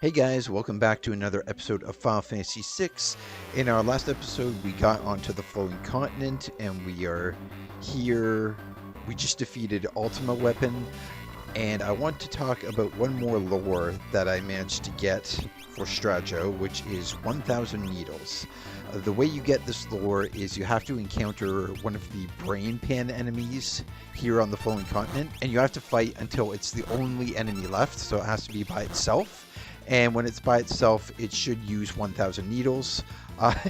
Hey guys, welcome back to another episode of Final Fantasy VI. In our last episode, we got onto the Flowing Continent, and we are here. We just defeated Ultima Weapon, and I want to talk about one more lore that I managed to get for Strajo, which is 1,000 Needles. The way you get this lore is you have to encounter one of the brain pan enemies here on the Flowing Continent, and you have to fight until it's the only enemy left, so it has to be by itself. And when it's by itself, it should use 1,000 needles.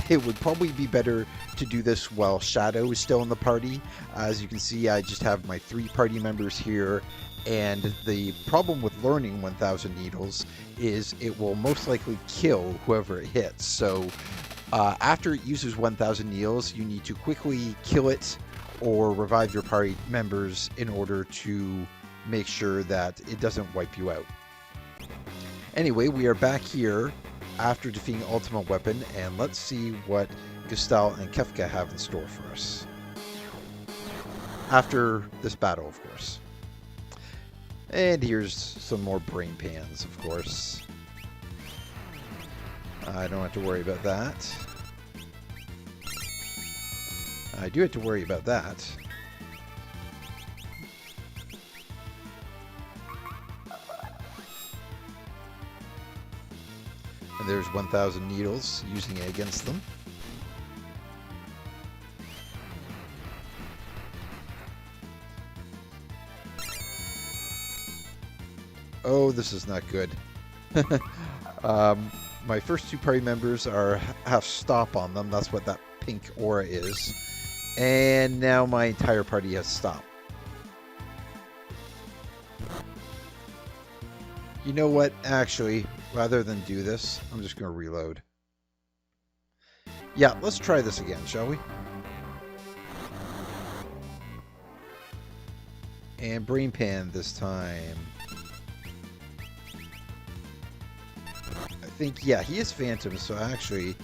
It would probably be better to do this while Shadow is still in the party. As you can see, I just have my 3 party members here. And the problem with learning 1,000 needles is it will most likely kill whoever it hits. So after it uses 1,000 needles, you need to quickly kill it or revive your party members in order to make sure that it doesn't wipe you out. Anyway, we are back here after defeating Ultima Weapon, and let's see what Gestalt and Kefka have in store for us. After this battle, of course. And here's some more brain pans, of course. I don't have to worry about that. I do have to worry about that. And there's 1,000 needles, using it against them. Oh, this is not good. My first 2 party members have stop on them. That's what that pink aura is. And now my entire party has stop. You know what? Actually, rather than do this, I'm just going to reload. Yeah, let's try this again, shall we? And Brain Pan this time. I think, yeah, he is Phantom, so actually...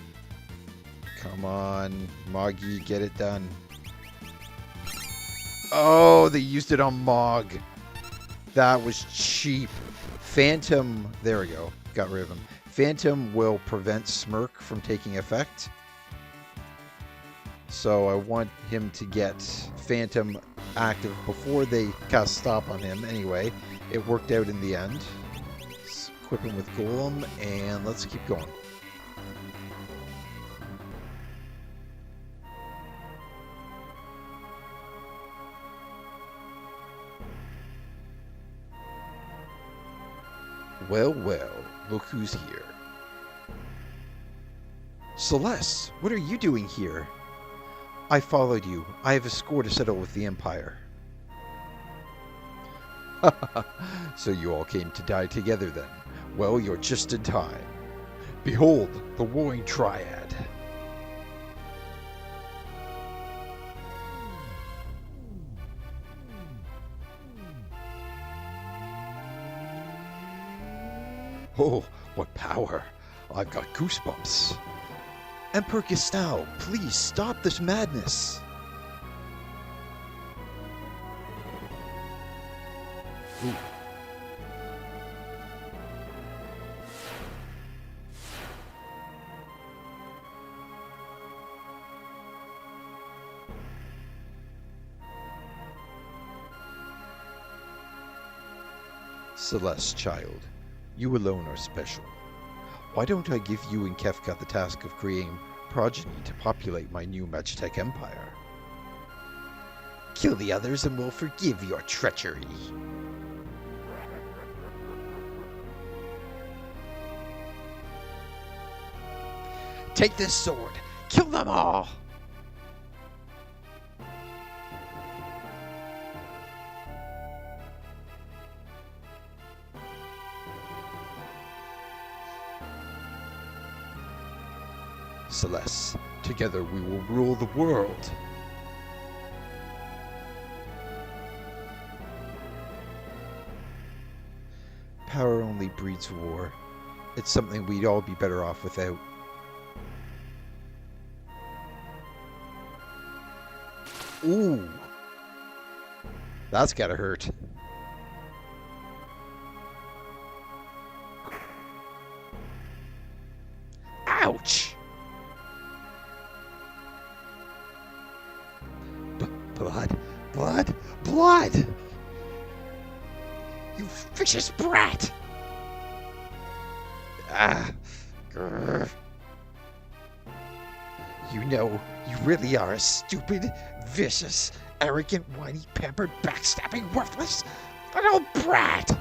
Come on, Moggy, get it done. Oh, they used it on Mog. That was cheap. Phantom, there we go, got rid of him. Phantom will prevent Smirk from taking effect. So I want him to get Phantom active before they cast stop on him. Anyway, it worked out in the end. Let's equip him with Golem, and let's keep going. Well, well, look who's here. Celes, what are you doing here? I followed you. I have a score to settle with the Empire. So you all came to die together then. Well, you're just in time. Behold, the Warring Triad. Oh, what power! I've got goosebumps. Emperor Gestalt, please stop this madness. Ooh. Celes, child. You alone are special. Why don't I give you and Kefka the task of creating progeny to populate my new Magitech empire? Kill the others and we'll forgive your treachery. Take this sword! Kill them all! Celes, together we will rule the world. Power only breeds war. It's something we'd all be better off without. Ooh. That's gotta hurt. Ouch! Blood! Blood! Blood! You vicious brat! Ah! Grr. You know, you really are a stupid, vicious, arrogant, whiny, pampered, backstabbing, worthless little brat!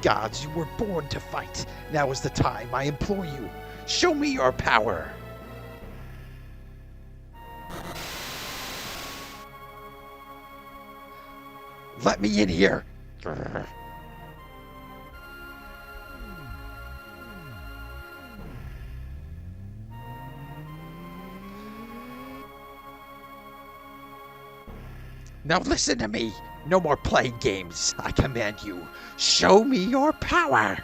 Gods, you were born to fight. Now is the time, I implore you. Show me your power! Let me in here! Grr. Now listen to me! No more playing games, I command you. Show me your power!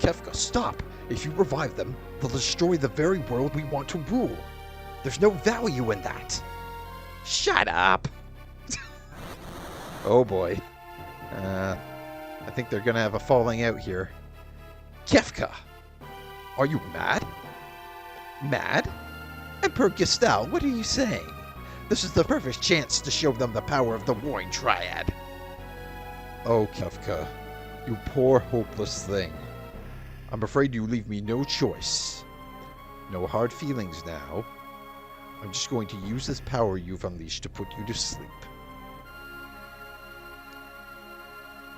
Kefka, stop! If you revive them, they'll destroy the very world we want to rule. There's no value in that. Shut up! Oh boy. I think they're gonna have a falling out here. Kefka! Are you mad? Mad? Emperor Gestal, what are you saying? This is the perfect chance to show them the power of the Warring Triad. Oh, Kefka, you poor, hopeless thing. I'm afraid you leave me no choice. No hard feelings now. I'm just going to use this power you've unleashed to put you to sleep.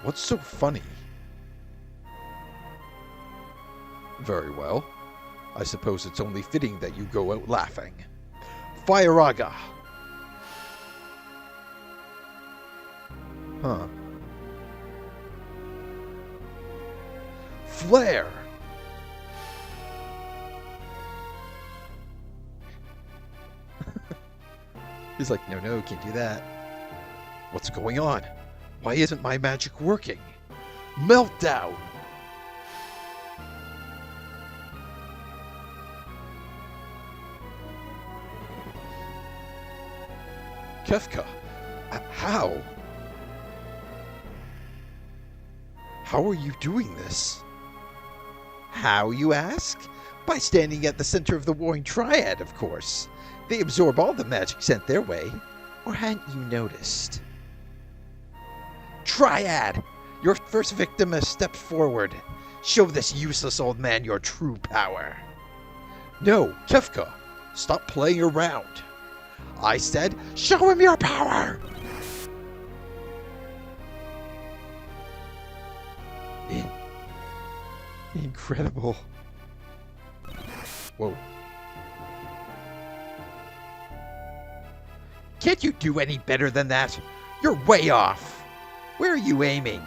What's so funny? Very well. I suppose it's only fitting that you go out laughing. Fire-Aga! Huh. Flare! He's like, no, can't do that. What's going on? Why isn't my magic working? Meltdown! Kefka, how? How are you doing this? How, you ask? By standing at the center of the Warring Triad, of course. They absorb all the magic sent their way. Or hadn't you noticed? Triad! Your first victim has stepped forward. Show this useless old man your true power. No, Kefka, stop playing around. I said, show him your power! Incredible. Whoa. Can't you do any better than that? You're way off. Where are you aiming?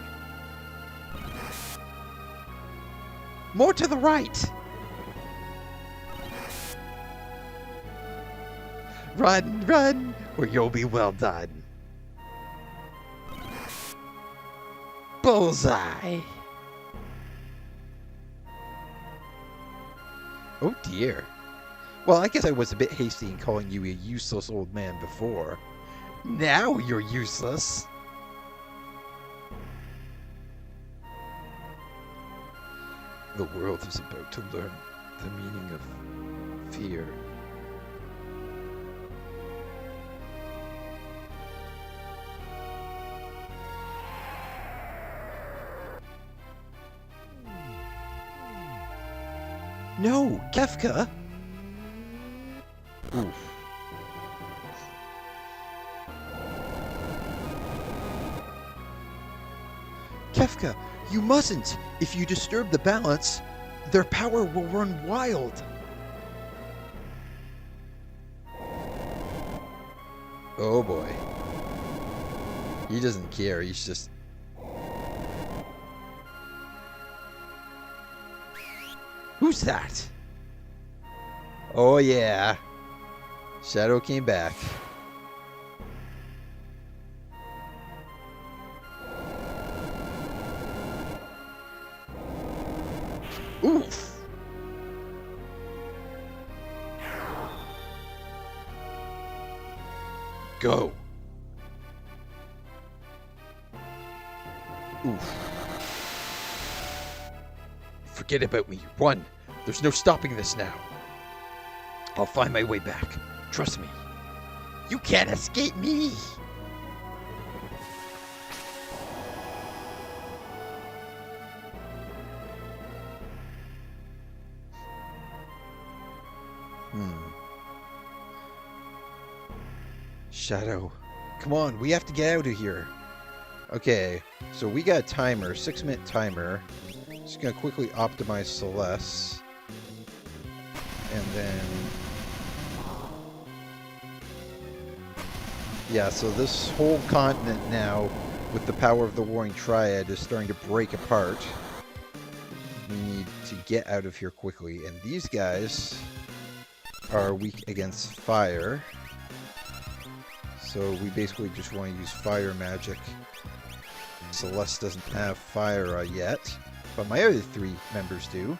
More to the right. Run, run, or you'll be well done. Bullseye. Oh dear. Well, I guess I was a bit hasty in calling you a useless old man before. Now you're useless. The world is about to learn the meaning of fear. No, Kefka! Oof. Kefka, you mustn't! If you disturb the balance, their power will run wild! Oh boy. He doesn't care, he's just... Who's that? Oh yeah. Shadow came back. Oof. Go. Oof. Forget about me. Run. There's no stopping this now. I'll find my way back. Trust me. You can't escape me. Shadow. Come on, we have to get out of here. Okay, so we got a timer, 6-minute timer. Just gonna quickly optimize Celes. And then... yeah, so this whole continent now, with the power of the Warring Triad, is starting to break apart. We need to get out of here quickly. And these guys are weak against fire. So we basically just want to use fire magic. Celes doesn't have fire yet, but my other 3 members do.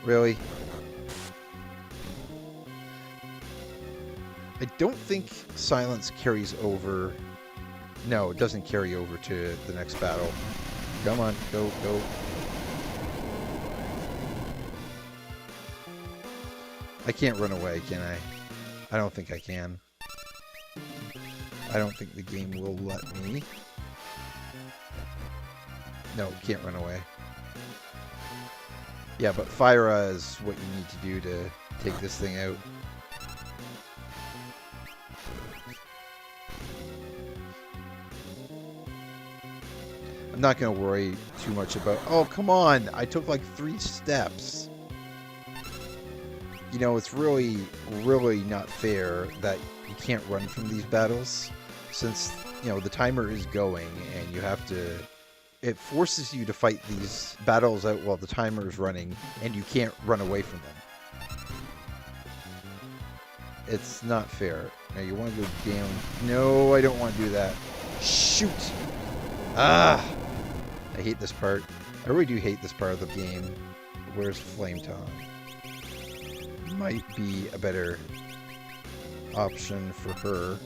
Really? I don't think silence carries over. No, it doesn't carry over to the next battle. Come on, go, go. I can't run away, can I? I don't think I can. I don't think the game will let me. No, can't run away. Yeah, but Fyra is what you need to do to take this thing out. I'm not going to worry too much about... oh, come on! I took like 3 steps. You know, it's really, really not fair that you can't run from these battles. Since, you know, the timer is going and you have to... it forces you to fight these battles out while the timer is running and you can't run away from them. It's not fair. Now you want to go down. No, I don't want to do that. Shoot! Ah! I hate this part. I really do hate this part of the game. Where's Flame Tongue? Might be a better option for her.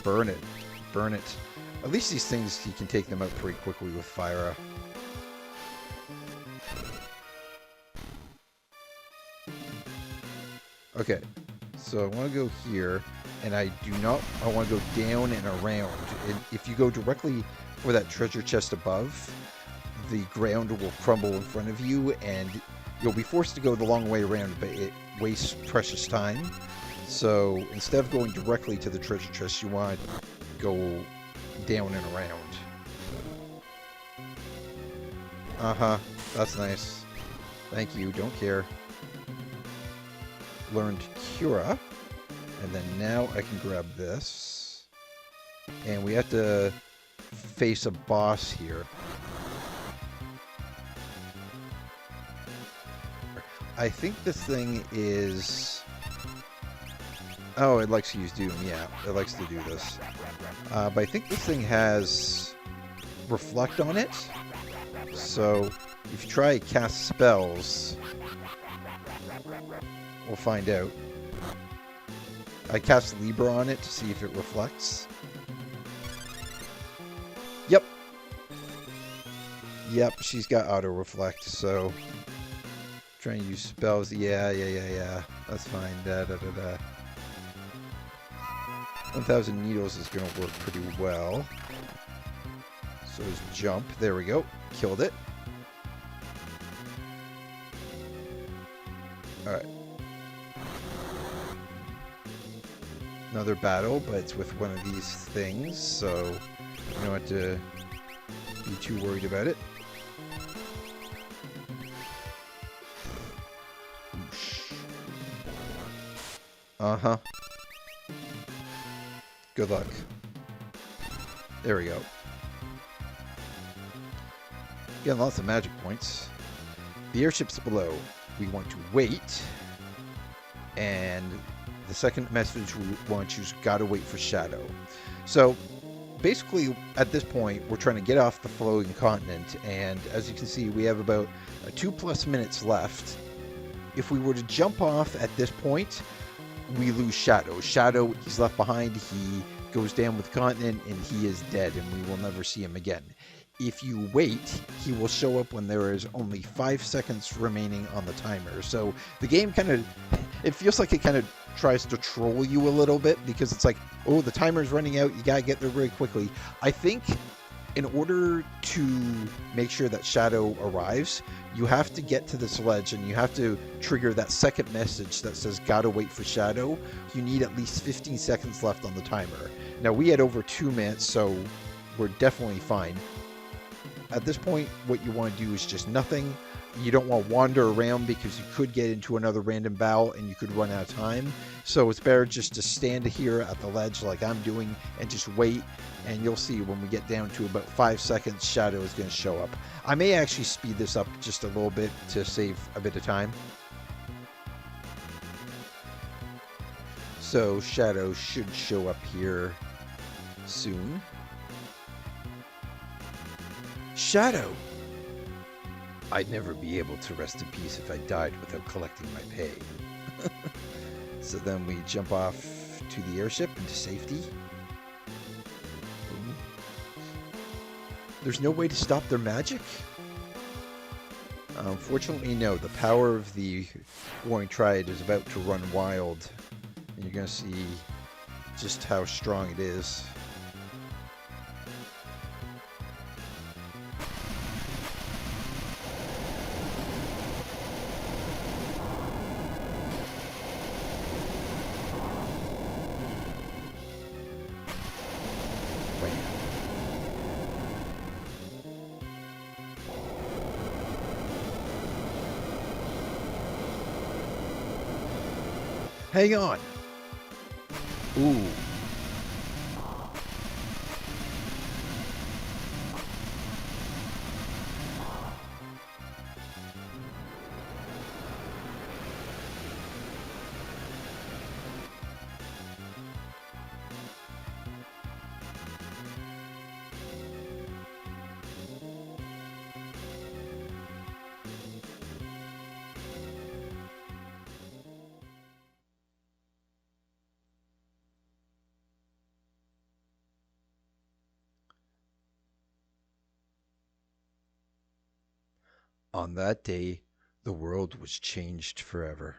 Burn it. Burn it. At least these things, you can take them out pretty quickly with Fyra. Okay. So I want to go here, and I want to go down and around. And if you go directly for that treasure chest above, the ground will crumble in front of you, and you'll be forced to go the long way around, but it wastes precious time. So instead of going directly to the treasure chest, you want to go down and around. Uh-huh. That's nice. Thank you. Don't care. Learned Cura. And then now I can grab this. And we have to face a boss here. I think this thing is... oh, it likes to use Doom. Yeah, it likes to do this. But I think this thing has Reflect on it. So if you try to cast spells, we'll find out. I cast Libra on it to see if it reflects. Yep. Yep, she's got auto reflect, so trying to use spells. Yeah. That's fine. 1,000 needles is going to work pretty well. So is jump. There we go. Killed it. Alright. Another battle, but it's with one of these things, so you don't have to be too worried about it. Uh-huh. Good luck. There we go. Getting lots of magic points. The airship's below. We want to wait. And the second message we want to choose, gotta wait for Shadow. So basically at this point we're trying to get off the floating continent, and as you can see we have about 2+ minutes left. If we were to jump off at this point, we lose Shadow. Shadow, he's left behind, he goes down with the continent and he is dead and we will never see him again. if you wait, he will show up when there is only 5 seconds remaining on the timer. So the game kind of, it feels like it kind of tries to troll you a little bit because it's like, oh, the timer's running out. You got to get there very quickly. I think in order to make sure that Shadow arrives, you have to get to this ledge and you have to trigger that second message that says, gotta wait for Shadow. You need at least 15 seconds left on the timer. Now, we had over 2 minutes, so we're definitely fine. At this point, what you want to do is just nothing. You don't want to wander around because you could get into another random battle and you could run out of time. So it's better just to stand here at the ledge like I'm doing and just wait. And you'll see when we get down to about 5 seconds, Shadow is going to show up. I may actually speed this up just a little bit to save a bit of time. So Shadow should show up here soon. Shadow! I'd never be able to rest in peace if I died without collecting my pay. So then we jump off to the airship into safety. There's no way to stop their magic? Unfortunately, no. The power of the Warring Triad is about to run wild. And you're going to see just how strong it is. Hang on. Ooh. On that day, the world was changed forever.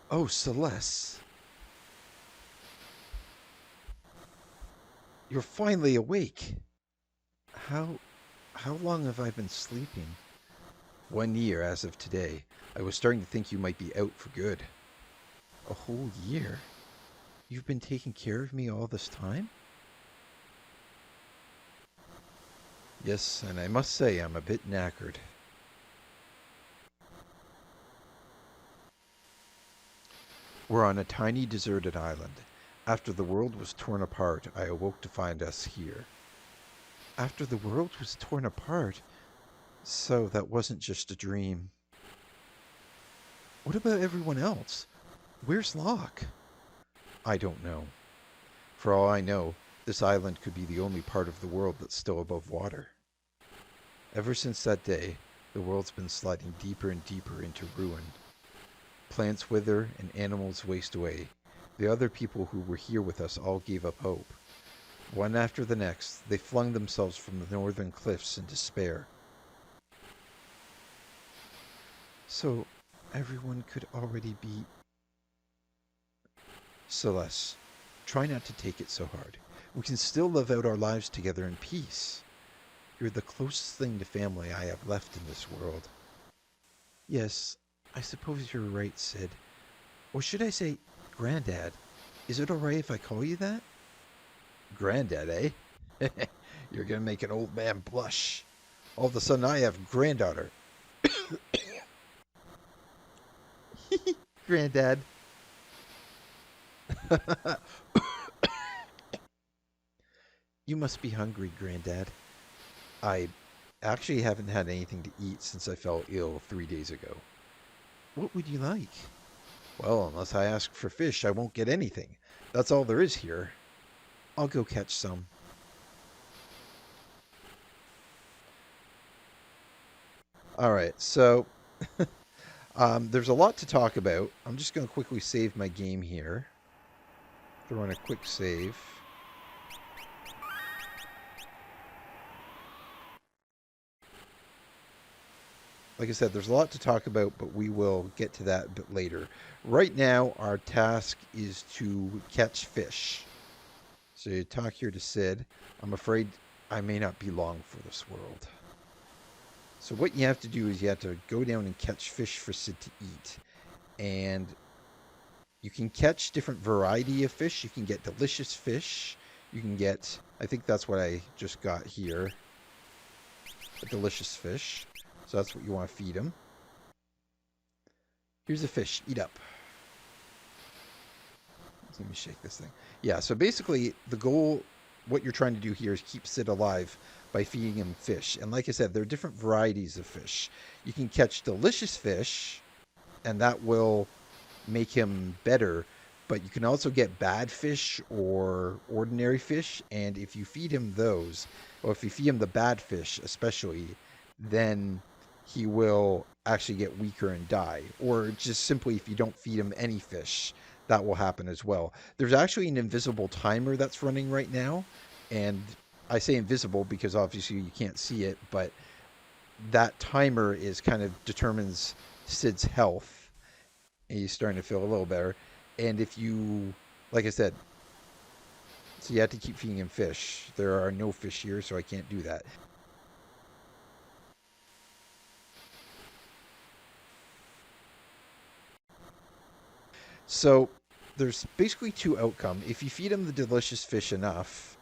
Oh, Celes. You're finally awake. How long have I been sleeping? 1 year as of today. I was starting to think you might be out for good. A whole year? You've been taking care of me all this time? Yes, and I must say I'm a bit knackered. We're on a tiny deserted island. After the world was torn apart, I awoke to find us here. After the world was torn apart? So that wasn't just a dream. What about everyone else? Where's Locke? I don't know. For all I know, this island could be the only part of the world that's still above water. Ever since that day, the world's been sliding deeper and deeper into ruin. Plants wither and animals waste away. The other people who were here with us all gave up hope. One after the next, they flung themselves from the northern cliffs in despair. So, everyone could already be... Celes, try not to take it so hard. We can still live out our lives together in peace. You're the closest thing to family I have left in this world. Yes, I suppose you're right, Sid. Or should I say, Granddad? Is it alright if I call you that? Granddad, eh? You're gonna make an old man blush. All of a sudden I have granddaughter. Granddad. You must be hungry, Granddad. I actually haven't had anything to eat since I fell ill 3 days ago. What would you like? Well, unless I ask for fish, I won't get anything. That's all there is here. I'll go catch some. Alright, so there's a lot to talk about. I'm just going to quickly save my game here. Throw in a quick save. Like I said, there's a lot to talk about, but we will get to that a bit later. Right now, our task is to catch fish. So you talk here to Sid. I'm afraid I may not be long for this world. So what you have to do is you have to go down and catch fish for Sid to eat. And you can catch different variety of fish. You can get delicious fish. You can get, I think that's what I just got here. A delicious fish. So that's what you want to feed him. Here's a fish. Eat up. Let me shake this thing. Yeah, so basically the goal, what you're trying to do here is keep Sid alive by feeding him fish. And like I said, there are different varieties of fish. You can catch delicious fish, and that will make him better. But you can also get bad fish or ordinary fish. And if you feed him those, or if you feed him the bad fish especially, then he will actually get weaker and die. Or just simply if you don't feed him any fish, that will happen as well. There's actually an invisible timer that's running right now. And I say invisible because obviously you can't see it, but that timer is kind of determines Sid's health. And he's starting to feel a little better. And if you, like I said, so you have to keep feeding him fish. There are no fish here, so I can't do that. So there's basically two outcomes. If you feed him the delicious fish enough,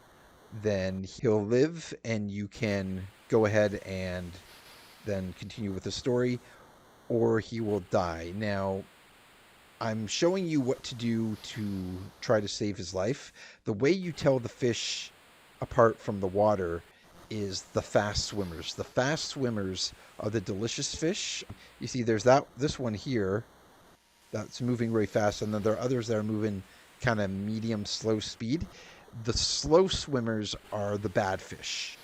then he'll live and you can go ahead and then continue with the story, or he will die. Now, I'm showing you what to do to try to save his life. The way you tell the fish apart from the water is the fast swimmers. The fast swimmers are the delicious fish. You see, there's this one here that's moving really fast, and then there are others that are moving kind of medium slow speed. The slow swimmers are the bad fish.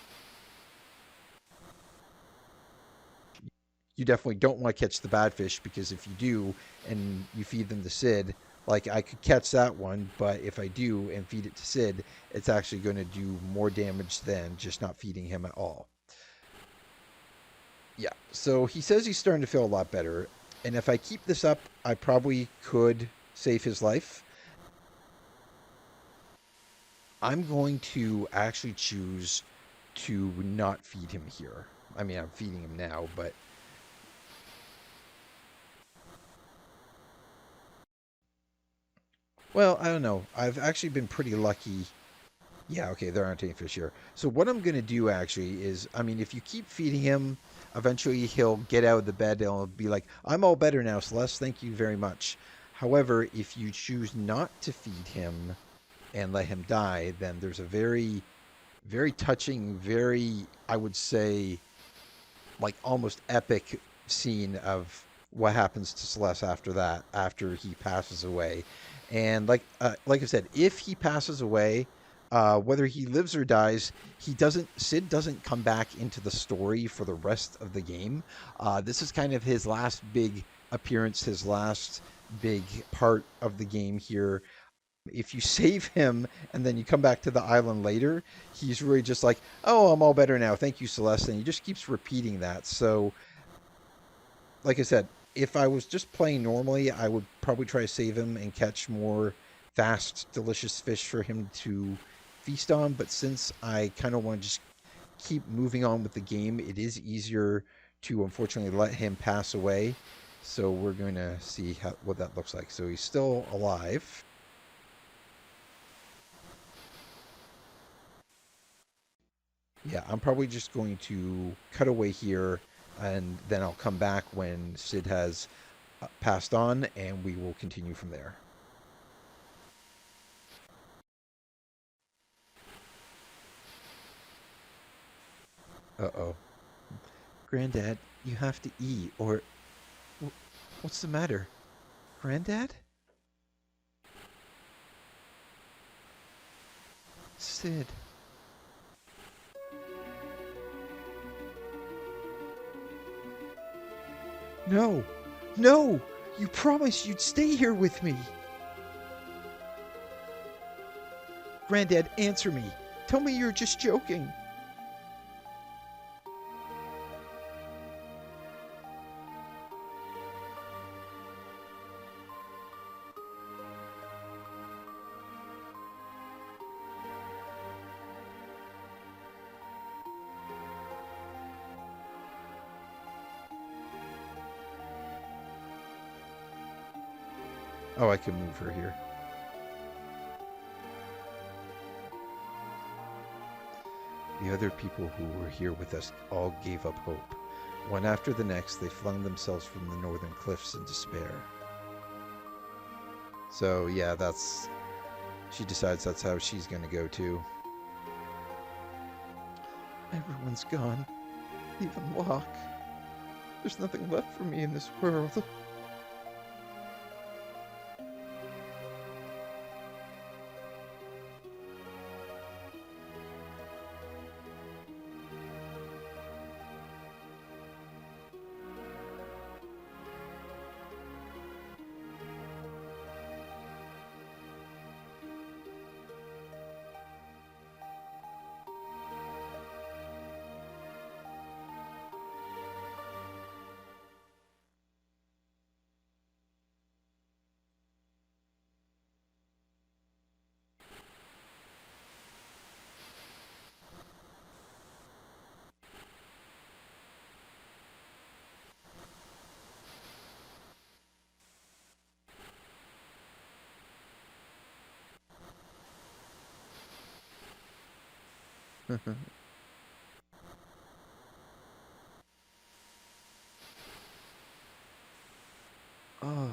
You definitely don't want to catch the bad fish, because if you do and you feed them to Sid, like I could catch that one, but if I do and feed it to Sid, it's actually going to do more damage than just not feeding him at all. Yeah, so he says he's starting to feel a lot better. And if I keep this up, I probably could save his life. I'm going to actually choose to not feed him here. I mean, I'm feeding him now, but... Well, I don't know. I've actually been pretty lucky. Yeah, okay, there aren't any fish here. So what I'm going to do actually is, I mean, if you keep feeding him, eventually he'll get out of the bed and he'll be like, I'm all better now, Celes, thank you very much. However, if you choose not to feed him and let him die, then there's a very, very touching, very, I would say, like almost epic scene of what happens to Celes after that, after he passes away. And like I said, if he passes away, whether he lives or dies, Sid doesn't come back into the story for the rest of the game. This is kind of his last big appearance, his last big part of the game here. If you save him and then you come back to the island later, he's really just like, "Oh, I'm all better now. Thank you, Celeste." And he just keeps repeating that. So, like I said, if I was just playing normally, I would probably try to save him and catch more fast, delicious fish for him to feast on. But since I kind of want to just keep moving on with the game, it is easier to unfortunately let him pass away. So we're going to see what that looks like. So he's still alive. Yeah, I'm probably just going to cut away here, and then I'll come back when Sid has passed on, and we will continue from there. Uh-oh. Granddad, you have to eat, or... What's the matter? Granddad? Sid. No! No! You promised you'd stay here with me! Granddad, answer me! Tell me you're just joking! Oh, I can move her here. The other people who were here with us all gave up hope. One after the next, they flung themselves from the northern cliffs in despair. So, yeah, she decides that's how she's going to go too. Everyone's gone. Even Locke. There's nothing left for me in this world. Uh,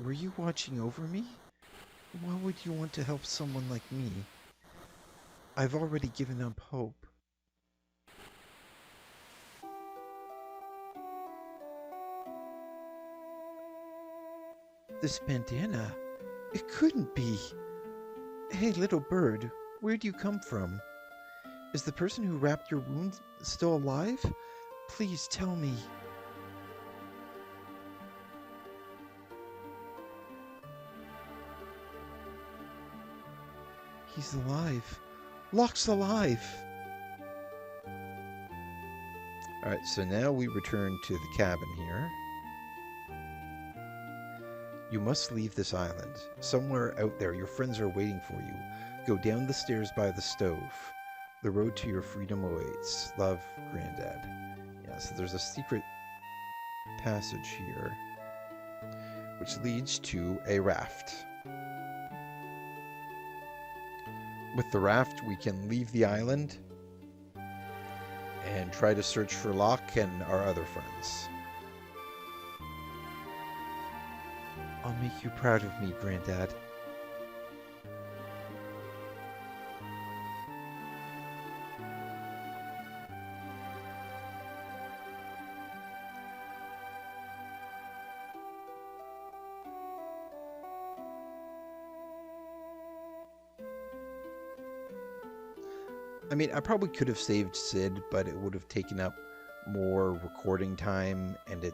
were you watching over me? Why would you want to help someone like me? I've already given up hope. This bandana, it couldn't be. Hey, little bird, where'd you come from? Is the person who wrapped your wound still alive? Please tell me. He's alive. Locke's alive. Alright, so now we return to the cabin here. You must leave this island. Somewhere out there, your friends are waiting for you. Go down the stairs by the stove. The road to your freedom awaits. Love, Granddad. Yeah, so there's a secret passage here, which leads to a raft. With the raft, we can leave the island and try to search for Locke and our other friends. I'll make you proud of me, Granddad. I mean, I probably could have saved Sid, but it would have taken up more recording time, and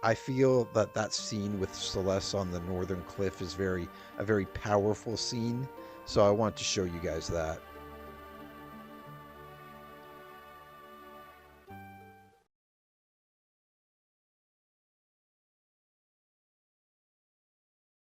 I feel that that scene with Celes on the northern cliff is a very powerful scene. So I want to show you guys that.